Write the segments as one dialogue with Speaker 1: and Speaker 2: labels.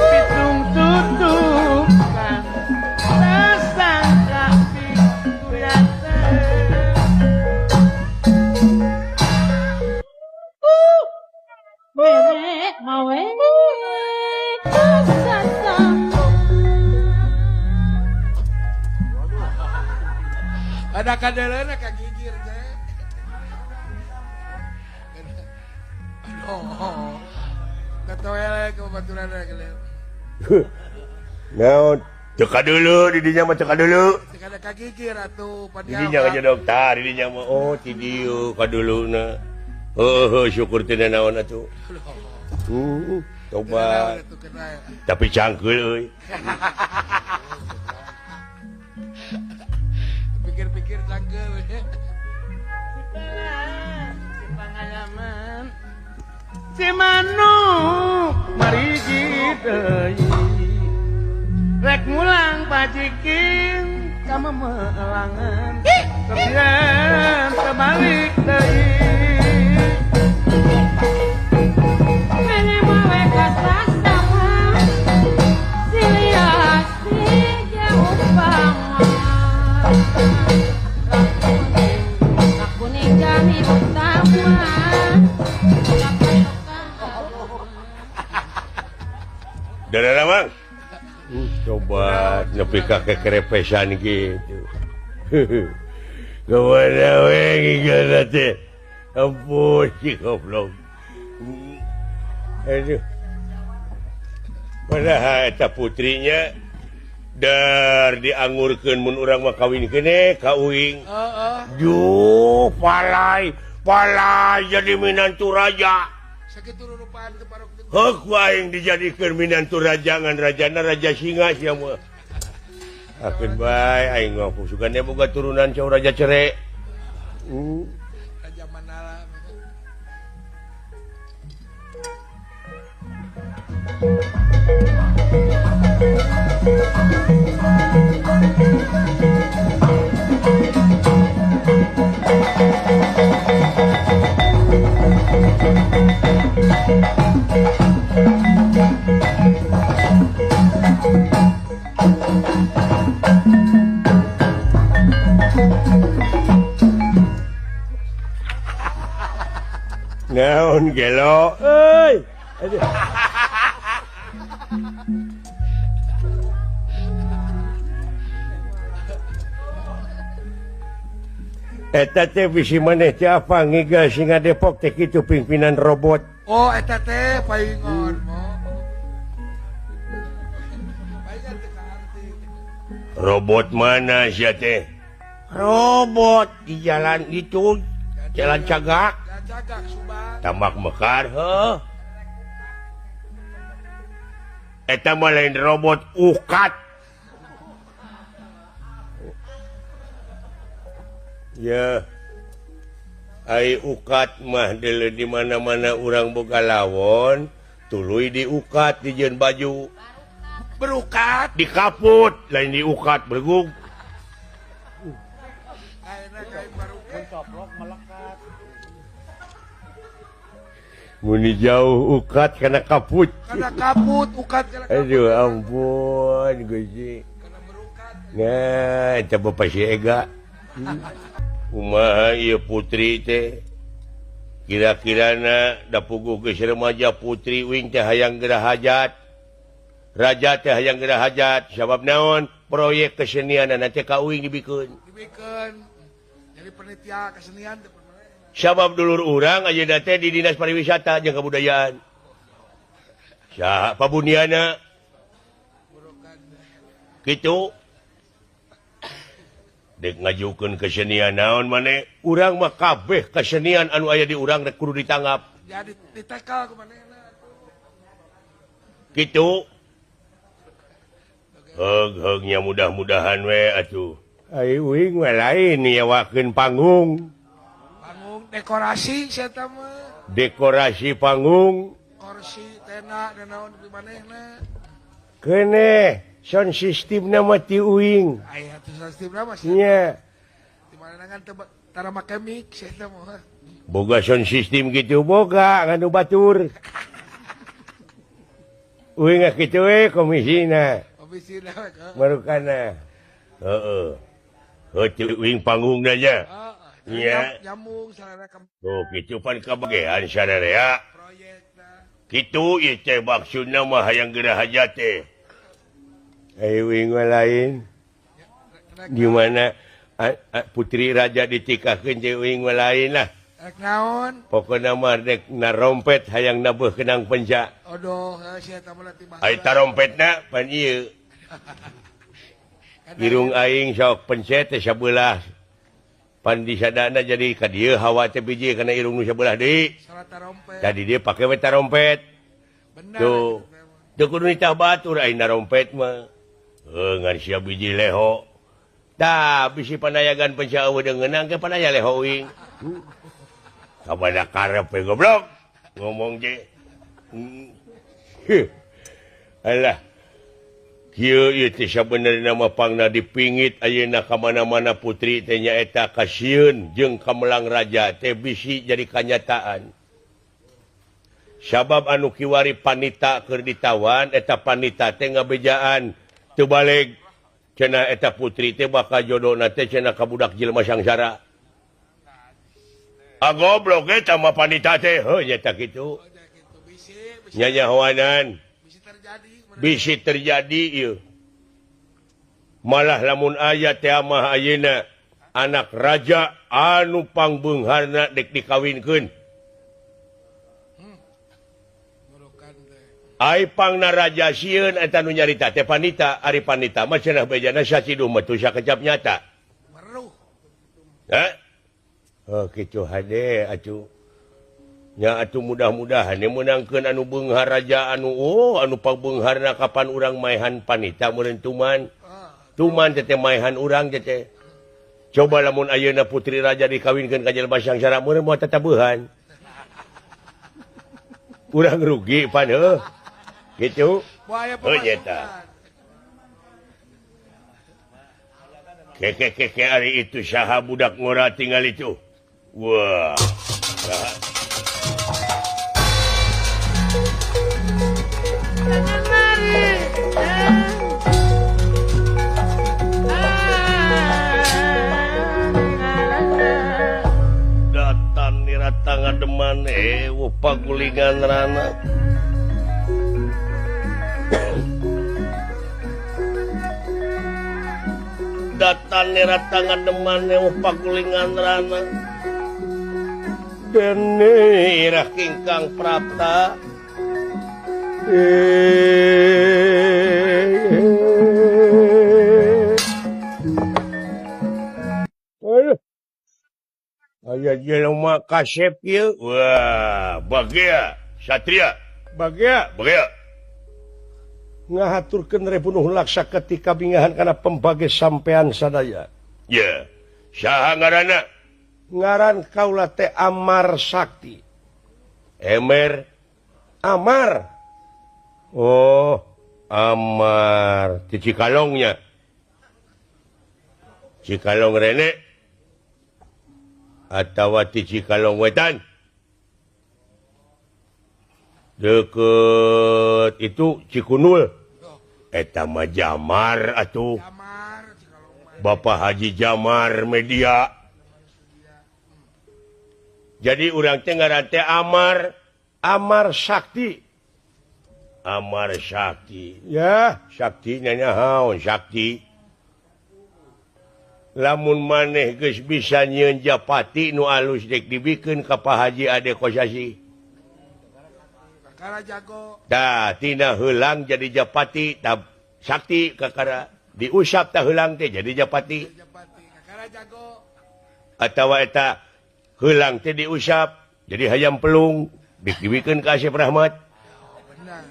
Speaker 1: pitung tutupan sasangka pikuyata
Speaker 2: Wewe mawe sasangka
Speaker 3: ada kadelena kagigir teh. Aduh. Katoele ke baturan kelel.
Speaker 4: Naon? Ceka dulu didinya mah ceka dulu.
Speaker 3: Cek ada kagigir atuh
Speaker 4: Didinya aja dokter, didinya mah oh ti dieu kaduluna. Syukur teu naon atuh. Coba. Tapi cangkeul euy.
Speaker 3: Pikir-pikir cangkeul.
Speaker 1: pengalaman si manuk mariji deui rek mulang pajikin kama melangan kepian terbalik deui
Speaker 2: Mene mawe kasastama Silias si jauh banget Lakuning kami utama
Speaker 4: Darah mang. Coba nepi ka kekerepesan gitu. Kemana we ngigana teh? Ampun si goblok. Aduh. Padahal eta putrinya dar diangurkeun mun urang mah kawinkeun ka uing. Duh, palai jadi minantu raja.
Speaker 3: Sakitu rupaan teu parok teu.
Speaker 4: Aku aing dijadikeun minantu raja ngan rajana raja singa sia mah. Akeun bae aing mah sugan boga turunan cau raja cere.
Speaker 3: Raja Manala.
Speaker 4: Naon gelo euy. Aduh. Eta teh bisi maneh teh apa ngiga singa Depok teh kitu pimpinan robot.
Speaker 3: Oh, eta teh paingon mo. Paingan teh arti.
Speaker 4: Robot mana sia teh? Robot di jalan itu, jalan cagak,
Speaker 3: Cagak Subang.
Speaker 4: tambak mekar, heuh. Eta mah lain robot ukat. Ya. Ai ukat mah deuleu di mana-mana urang boga lawon, tuluy diukat dijieun baju.
Speaker 3: Berukat.
Speaker 4: Dikaput, lain diukat bergug.
Speaker 3: Ayeuna kain barukat.
Speaker 4: Muni jauh ukat kana kaput.
Speaker 3: Kana kaput, ukat kana kaput.
Speaker 4: Aduh ampun Gusti.
Speaker 3: Kana berukat.
Speaker 4: Nah, eta bapak si Ega. Kumaha ieu putri teh? Kira-kirana da puguh geus remaja putri uing teh hayang geura hajat. Raja teh hayang geura hajat, sabab naon? Proyek kesenianana teh ka uing dibikeun.
Speaker 3: Dibikeun. Jadi panitia kesenian teh pernah.
Speaker 4: Sabab dulur urang ayeuna teh di Dinas Pariwisata jeung Kabudayaan. Saha pabuniana? Kitu. Dek ngajukeun kesenian naon maneh? Urang mah kabeh kesenian anu aya di urang rek kudu ditanggap.
Speaker 3: Jadi ditekel ku manehna.
Speaker 4: Kitu. Heug-heugnya mudah-mudahan we atuh. Ai uing we lain nyewakeun panggung.
Speaker 3: Panggung dekorasi sia eta mah.
Speaker 4: Dekorasi panggung.
Speaker 3: Kursi, tena, dan naon di manehna.
Speaker 4: Keneh sound systemna mah ti uing.
Speaker 3: Aya atuh sistemna mah sia.
Speaker 4: Nya.
Speaker 3: Di manehna kan tara make mic sia eta mah.
Speaker 4: boga sound system gitu boga nganu batur uing kitu komisina
Speaker 3: Komisi dah.
Speaker 4: marukana heuh uing panggung aja Iya.
Speaker 3: Nyambung sarana ke
Speaker 4: tuh kitu pan kabagean sadaya
Speaker 3: proyek dah.
Speaker 4: kitu ieu teh maksudna mah hayang geura hajat teh uing lain gimana putri raja ditikahkeun teh uing lain lah
Speaker 3: Rek naon?
Speaker 4: pokokna mah rek narompet hayang nabuh kenang penca
Speaker 3: Odoh, sia eta mah ti bahasa.
Speaker 4: ai tarompetna pan ieu irung aing sok pencet teh sabelah pan di sadana jadi ka dieu hawa teh biji kana irung nu sabelah deui
Speaker 3: Salah tarompet.
Speaker 4: jadi dia pake we tarompet
Speaker 3: Benar.
Speaker 4: tuh teu kudu nitah batur aing narompet mah ngan sia biji leho tah bisi panayagan penca eueuh deungeunang ke panaya leho uing kabada karep we goblok ngomong je alah kieu ieu teh sabenerna mah pangna dipingit ayeuna ka mana-mana putri teh nyaeta kasieun jeung kamelang raja teh bisi jadi kanyataan sabab anu kiwari panita keur ditawan eta panita teh ngabejaan teu balik cenah eta putri teh bakal jodona teh cenah ka budak jelema sangsara goblok eta mah panita teh heuh nyata kitu
Speaker 3: Gitu bisi
Speaker 4: nyanyahoanan
Speaker 3: terjadi.
Speaker 4: bisi terjadi ieu malah lamun aya teh mah ayeuna anak raja anu pangbeungharna dek dikawinkeun
Speaker 3: Burukan teh.
Speaker 4: ai pangna raja sieun eta nu nyarita teh panita ari panita mah cenah bejana saciduh mah teu sakecap nyata
Speaker 3: Meruh.
Speaker 4: ha oh kitu hade atuh nya atuh mudah-mudahan menangkeun anu beunghar raja anu anu pangbeungharna kapan urang maehan panita meureun tuman tuman teh maehan urang teh coba lamun ayeuna putri raja dikawinkeun ka jelema sangsara meureun moal tatabeuhan urang rugi pan heuh kitu
Speaker 3: Buaya
Speaker 4: nyata. Keke ari itu saha budak ngora tinggal itu wah saha datan nirata ngademan pagulingan rana datan nirata ngademan pagulingan rana dene irah kingkang prapta aya jelema kasep ieu wah bagia satria bagia ngahaturkeun rebunuh laksa ketika bingahan kana pembage sampean sadaya ya saha ngaranna ngaran kaula teh Amar Sakti Amar oh Amar ti Cikalongnya Cikalong rene atawa ti Cikalong wetan deket itu Cikunul eta mah Jamar atuh
Speaker 3: Jamar kalau mah.
Speaker 4: Bapak Haji Jamar Media jadi urang teh ngaran teh Amar Sakti ya Sakti nyanyahaon Sakti lamun maneh geus bisa nyieun japati nu alus dek dibikeun ka Pak Haji Ade Kosasi
Speaker 3: Kakara jago.
Speaker 4: tah tina heulang jadi japati tah Sakti kakara diusap tah heulang teh jadi japati
Speaker 3: Japati. Kakara jago.
Speaker 4: atawa eta heulang teh diusap jadi hayam pelung dek dibikeun ka Asep Rahmat
Speaker 3: Benar.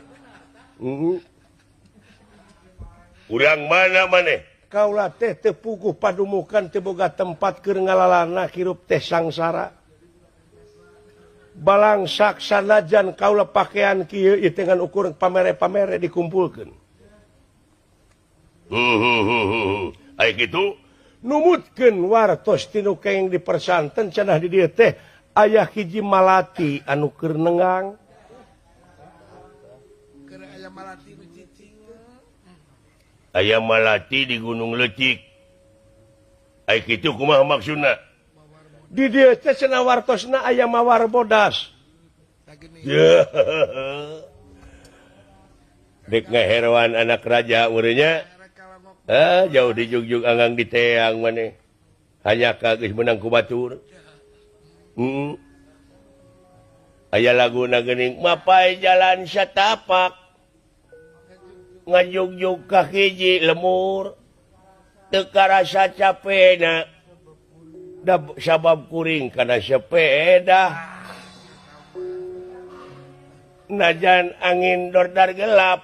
Speaker 4: urang mana maneh kaula teh teu puguh padumukan teu boga tempat keur ngalalana hirup teh sangsara balangsak sanajan kaula pakaian kieu ieu teh ngan ukur pamere-pamere dikumpulkeun aya kitu numutkeun wartos tinu kenging di persanten cenah di dieu teh Ayah hiji malati anu keur nengang.
Speaker 3: Keur aya malati nu cicing.
Speaker 4: Aya malati di Gunung Lecik. Ai kitu kumaha maksudna? Di dieu teh cenah wartosna aya mawar bodas.
Speaker 3: Tak gini.
Speaker 4: Ya. Dek ngaheroan anak raja urenya. Jauh di jugjug anggang di teang maneh. Hanya geus menang ku batur. Aya laguna geuning mapai jalan satapak. Ngajugjug ka hiji lemur. Teu karasa capena. Da sabab kuring kana sepeda. Najan angin dordar gelap